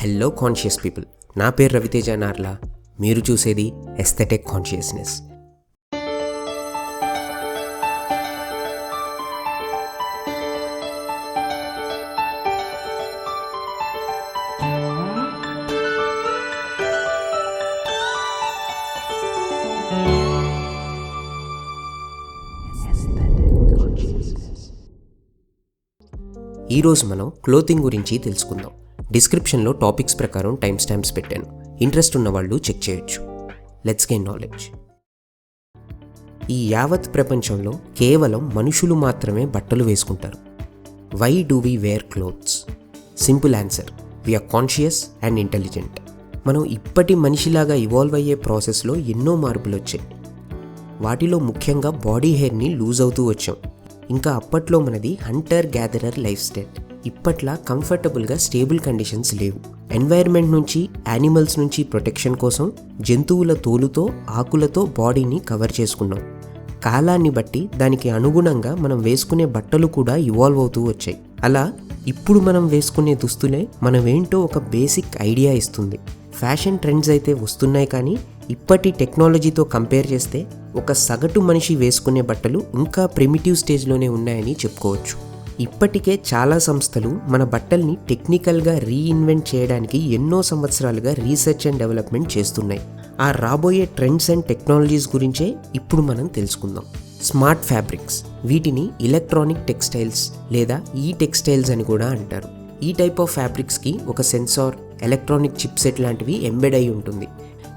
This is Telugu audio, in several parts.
హలో కాన్షియస్ పీపుల్, నా పేరు రవితేజ నార్లా. మీరు చూసేది ఎస్థెటిక్ కాన్షియస్నెస్. ఈరోజు మనం క్లోతింగ్ గురించి తెలుసుకుందాం. డిస్క్రిప్షన్లో టాపిక్స్ ప్రకారం టైం స్టాంప్స్ పెట్టాను. ఇంట్రెస్ట్ ఉన్న వాళ్ళు చెక్ చేయొచ్చు. Let's gain knowledge. ఈ యావత్ ప్రపంచంలో కేవలం మనుషులు మాత్రమే బట్టలు వేసుకుంటారు. Why do we wear clothes? Simple answer, we are conscious and intelligent. మనం ఇప్పటి మనిషిలాగా ఇవాల్వ్ అయ్యే ప్రాసెస్లో ఎన్నో మార్పులు వచ్చాయి. వాటిలో ముఖ్యంగా బాడీ హెయిర్ని లూజ్ అవుతూ వచ్చాం. ఇంకా అప్పట్లో మనది హంటర్ గ్యాదరర్ లైఫ్ స్టైల్. ఇప్పట్లా కంఫర్టబుల్గా స్టేబుల్ కండిషన్స్ లేవు. ఎన్వైర్న్మెంట్ నుంచి, యానిమల్స్ నుంచి ప్రొటెక్షన్ కోసం జంతువుల తోలుతో, ఆకులతో బాడీని కవర్ చేసుకున్నాం. కాలాన్ని బట్టి దానికి అనుగుణంగా మనం వేసుకునే బట్టలు కూడా ఇవాల్వ్ అవుతూ వచ్చాయి. అలా ఇప్పుడు మనం వేసుకునే దుస్తులే మనమేంటో ఒక బేసిక్ ఐడియా ఇస్తుంది. ఫ్యాషన్ ట్రెండ్స్ అయితే వస్తున్నాయి, కానీ ఇప్పటి టెక్నాలజీతో కంపేర్ చేస్తే ఒక సగటు మనిషి వేసుకునే బట్టలు ఇంకా ప్రిమిటివ్ స్టేజ్లోనే ఉన్నాయని చెప్పుకోవచ్చు. ఇప్పటికే చాలా సంస్థలు మన బట్టల్ని టెక్నికల్గా రీఇన్వెంట్ చేయడానికి ఎన్నో సంవత్సరాలుగా రీసెర్చ్ అండ్ డెవలప్మెంట్ చేస్తున్నాయి. ఆ రాబోయే ట్రెండ్స్ అండ్ టెక్నాలజీస్ గురించే ఇప్పుడు మనం తెలుసుకుందాం. స్మార్ట్ ఫ్యాబ్రిక్స్, వీటిని ఎలక్ట్రానిక్ టెక్స్టైల్స్ లేదా ఈ టెక్స్టైల్స్ అని కూడా అంటారు. ఈ టైప్ ఆఫ్ ఫ్యాబ్రిక్స్కి ఒక సెన్సార్, ఎలక్ట్రానిక్ చిప్సెట్ లాంటివి ఎంబెడ్ అయి ఉంటుంది.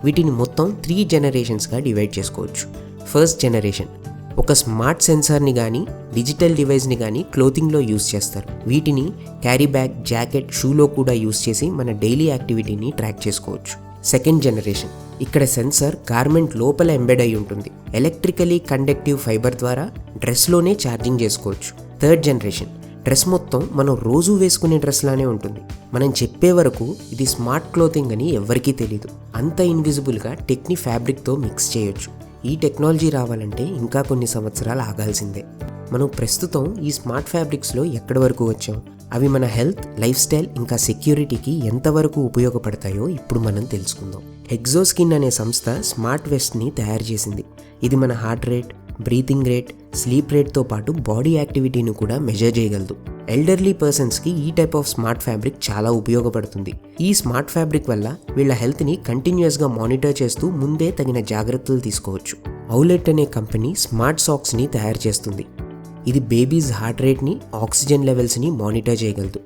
వీటిని మొత్తం 3 జనరేషన్స్గా డివైడ్ చేసుకోవచ్చు. ఫస్ట్ జనరేషన్, ఒక స్మార్ట్ సెన్సార్ని కానీ డిజిటల్ డివైస్ని కానీ క్లోతింగ్లో యూస్ చేస్తారు. వీటిని క్యారీ బ్యాగ్, జాకెట్, షూలో కూడా యూస్ చేసి మన డైలీ యాక్టివిటీని ట్రాక్ చేసుకోవచ్చు. సెకండ్ జనరేషన్, ఇక్కడ సెన్సార్ గార్మెంట్ లోపల ఎంబెడ్ అయి ఉంటుంది. ఎలక్ట్రికలీ కండక్టివ్ ఫైబర్ ద్వారా డ్రెస్లోనే ఛార్జింగ్ చేసుకోవచ్చు. థర్డ్ జనరేషన్, డ్రెస్ మొత్తం మనం రోజు వేసుకునే డ్రెస్ లానే ఉంటుంది. మనం చెప్పే వరకు ఇది స్మార్ట్ క్లోతింగ్ అని ఎవ్వరికీ తెలీదు. అంత ఇన్విజిబుల్గా టెక్ని ఫ్యాబ్రిక్తో మిక్స్ చేయొచ్చు. ఈ టెక్నాలజీ రావాలంటే ఇంకా కొన్ని సంవత్సరాలు ఆగాల్సిందే. మనం ప్రస్తుతం ఈ స్మార్ట్ ఫ్యాబ్రిక్స్లో ఎక్కడి వరకు వచ్చాం, అవి మన హెల్త్, లైఫ్ స్టైల్ ఇంకా సెక్యూరిటీకి ఎంతవరకు ఉపయోగపడతాయో ఇప్పుడు మనం తెలుసుకుందాం. ఎగ్జోస్కిన్ అనే సంస్థ స్మార్ట్ వెస్ట్ని తయారు చేసింది. ఇది మన heart rate, breathing rate, sleep రేట్తో పాటు బాడీ యాక్టివిటీని కూడా మెజర్ చేయగలదు. ఎల్డర్లీ పర్సన్స్కి ఈ టైప్ ఆఫ్ స్మార్ట్ ఫ్యాబ్రిక్ చాలా ఉపయోగపడుతుంది. ఈ స్మార్ట్ ఫ్యాబ్రిక్ వల్ల వీళ్ళ హెల్త్ని కంటిన్యూస్గా మానిటర్ చేస్తూ ముందే తగిన జాగ్రత్తలు తీసుకోవచ్చు. ఔలెట్ అనే కంపెనీ స్మార్ట్ సాక్స్ని తయారు చేస్తుంది. ఇది బేబీస్ హార్ట్ రేట్ని, ఆక్సిజన్ లెవెల్స్ని మానిటర్ చేయగలదు.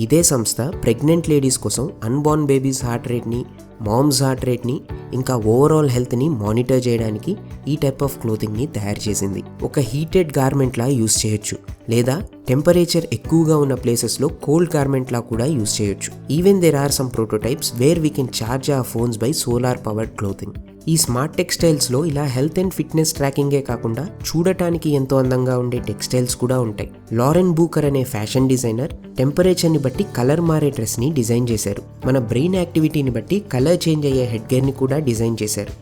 ఇదే సంస్థ ప్రెగ్నెంట్ లేడీస్ కోసం అన్బార్న్ బేబీస్ హార్ట్ రేట్ని, మామ్స్ హార్ట్ రేట్ని ఇంకా ఓవరాల్ హెల్త్ని మానిటర్ చేయడానికి ఈ టైప్ ఆఫ్ క్లోతింగ్ని తయారు చేసింది. ఒక హీటెడ్ గార్మెంట్లా యూస్ చేయొచ్చు, లేదా టెంపరేచర్ ఎక్కువగా ఉన్న ప్లేసెస్లో కోల్డ్ గార్మెంట్లా కూడా యూస్ చేయొచ్చు. Even there are some prototypes where we can charge our phones by solar powered clothing. ఈ స్మార్ట్ టెక్స్టైల్స్లో ఇలా హెల్త్ అండ్ ఫిట్నెస్ ట్రాకింగే కాకుండా చూడటానికి ఎంతో అందంగా ఉండే టెక్స్టైల్స్ కూడా ఉంటాయి. లారెన్ బూకర్ అనే ఫ్యాషన్ డిజైనర్ టెంపరేచర్ని బట్టి కలర్ మారే డ్రెస్ని డిజైన్ చేశారు. మన బ్రెయిన్ యాక్టివిటీని బట్టి కలర్ చేంజ్ అయ్యే హెడ్ గేర్ని కూడా డిజైన్ చేశారు.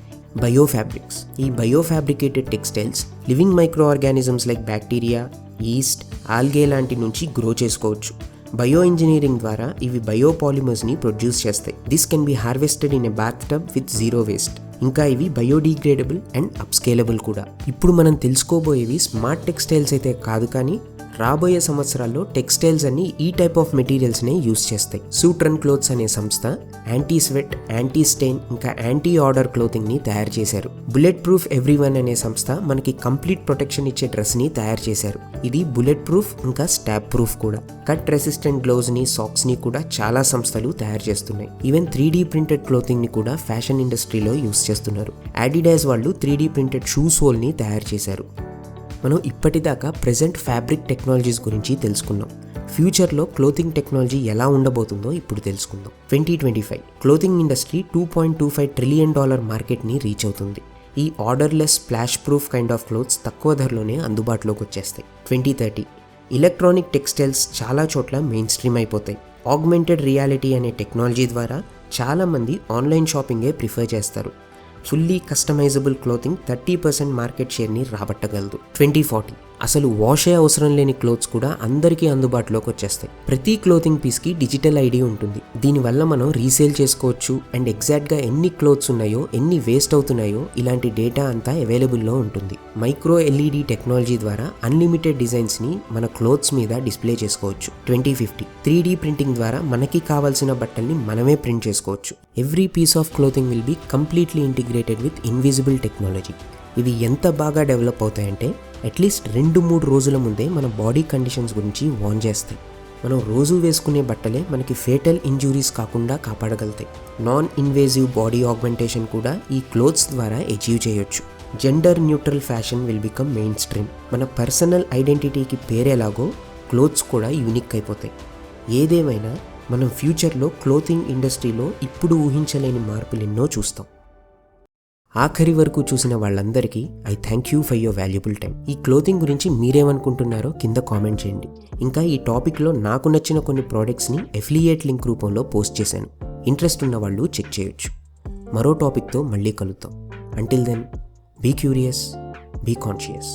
బయో ఫ్యాబ్రిక్స్, ఈ bio fabricated textiles living microorganisms like bacteria, yeast, algae లాంటి నుంచి గ్రో చేసుకోవచ్చు. బయో ఇంజనీరింగ్ ద్వారా ఇవి బయోపాలిమర్స్ని ప్రొడ్యూస్ చేస్తాయి. This can be harvested in a bathtub with zero waste. ఇంకా ఇవి బయోడిగ్రేడబుల్ అండ్ అప్స్కేలబుల్ కూడా. ఇప్పుడు మనం తెలుసుకోబోయేవి స్మార్ట్ టెక్స్టైల్స్ అయితే కాదు, కానీ రాబోయే సంవత్సరాల్లో టెక్స్టైల్స్ అన్ని ఈ టైప్ ఆఫ్ మెటీరియల్స్నే యూస్ చేస్తాయి. సూట్రన్ క్లోత్స్ అనే సంస్థ యాంటీ స్వెట్, యాంటీ స్టెయిన్ ఇంకా యాంటీ ఆర్డర్ క్లోతింగ్ని తయారు చేశారు. బుల్లెట్ ప్రూఫ్ ఎవ్రీవన్ అనే సంస్థ మనకి కంప్లీట్ ప్రొటెక్షన్ ఇచ్చే డ్రెస్ని తయారు చేశారు. ఇది బుల్లెట్ ప్రూఫ్ ఇంకా స్టాబ్ ప్రూఫ్ కూడా. కట్ రెసిస్టెంట్ గ్లౌస్ని, సాక్స్ని కూడా చాలా సంస్థలు తయారు చేస్తున్నాయి. ఈవెన్ 3D ప్రింటెడ్ క్లోతింగ్ని కూడా ఫ్యాషన్ ఇండస్ట్రీలో యూస్ చేస్తున్నారు. అడిడాస్ వాళ్ళు 3D ప్రింటెడ్ షూ సోల్ని తయారు చేశారు. మనం ఇప్పటిదాకా ప్రెజెంట్ ఫ్యాబ్రిక్ టెక్నాలజీస్ గురించి తెలుసుకున్నాం. ఫ్యూచర్లో క్లోతింగ్ టెక్నాలజీ ఎలా ఉండబోతుందో ఇప్పుడు తెలుసుకుందాం. 2025 క్లోతింగ్ ఇండస్ట్రీ $2.25 ట్రిలియన్ మార్కెట్ని రీచ్ అవుతుంది. ఈ odourless, splash proof kind of clothes తక్కువ ధరలోనే అందుబాటులోకి వచ్చేస్తాయి. 2030 ఎలక్ట్రానిక్ టెక్స్టైల్స్ చాలా చోట్ల మెయిన్ స్ట్రీమ్ అయిపోతాయి. ఆగ్మెంటెడ్ రియాలిటీ అనే టెక్నాలజీ ద్వారా చాలామంది ఆన్లైన్ షాపింగే ప్రిఫర్ చేస్తారు. ఫుల్లీ కస్టమైజబుల్ క్లోతింగ్ 30% మార్కెట్ షేర్ని రాబట్టగలదు. 2040 అసలు వాషే అవసరం లేని క్లోత్స్ కూడా అందరికీ అందుబాటులోకి వచ్చేస్తాయి. ప్రతి క్లోతింగ్ పీస్కి డిజిటల్ ఐడి ఉంటుంది. దీనివల్ల మనం రీసేల్ చేసుకోవచ్చు అండ్ ఎగ్జాక్ట్గా ఎన్ని క్లోత్స్ ఉన్నాయో, ఎన్ని వేస్ట్ అవుతున్నాయో ఇలాంటి డేటా అంతా అవైలబుల్లో ఉంటుంది. మైక్రో ఎల్ఈడి టెక్నాలజీ ద్వారా అన్లిమిటెడ్ డిజైన్స్ని మన క్లోత్స్ మీద డిస్ప్లే చేసుకోవచ్చు. 2050 3D ప్రింటింగ్ ద్వారా మనకి కావాల్సిన బట్టల్ని మనమే ప్రింట్ చేసుకోవచ్చు. Every piece of clothing will be completely integrated with invisible technology. ఇవి ఎంత బాగా డెవలప్ అవుతాయంటే అట్లీస్ట్ 2-3 రోజుల ముందే మన బాడీ కండిషన్స్ గురించి వార్న్ చేస్తాయి. మనం రోజు వేసుకునే బట్టలే మనకి ఫేటల్ ఇంజురీస్ కాకుండా కాపాడగలుగుతాయి. నాన్ ఇన్వేజివ్ బాడీ ఆగ్మెంటేషన్ కూడా ఈ క్లోత్స్ ద్వారా అచీవ్ చేయొచ్చు. Gender neutral fashion will become main stream. మన పర్సనల్ ఐడెంటిటీకి పేరేలాగో క్లోత్స్ కూడా యూనిక్ అయిపోతాయి. ఏదేమైనా మనం ఫ్యూచర్లో క్లోతింగ్ ఇండస్ట్రీలో ఇప్పుడు ఊహించలేని మార్పులు ఎన్నో చూస్తాం. ఆఖరి వరకు చూసిన వాళ్ళందరికీ I thank you for your valuable time. ఈ క్లోతింగ్ గురించి మీరేమనుకుంటున్నారో కింద కామెంట్ చేయండి. ఇంకా ఈ టాపిక్లో నాకు నచ్చిన కొన్ని ప్రోడక్ట్స్ని అఫిలియేట్ లింక్ రూపంలో పోస్ట్ చేశాను. ఇంట్రెస్ట్ ఉన్న వాళ్ళు చెక్ చేయొచ్చు. మరో టాపిక్తో మళ్ళీ కలుద్దాం. Until then, be curious, be conscious.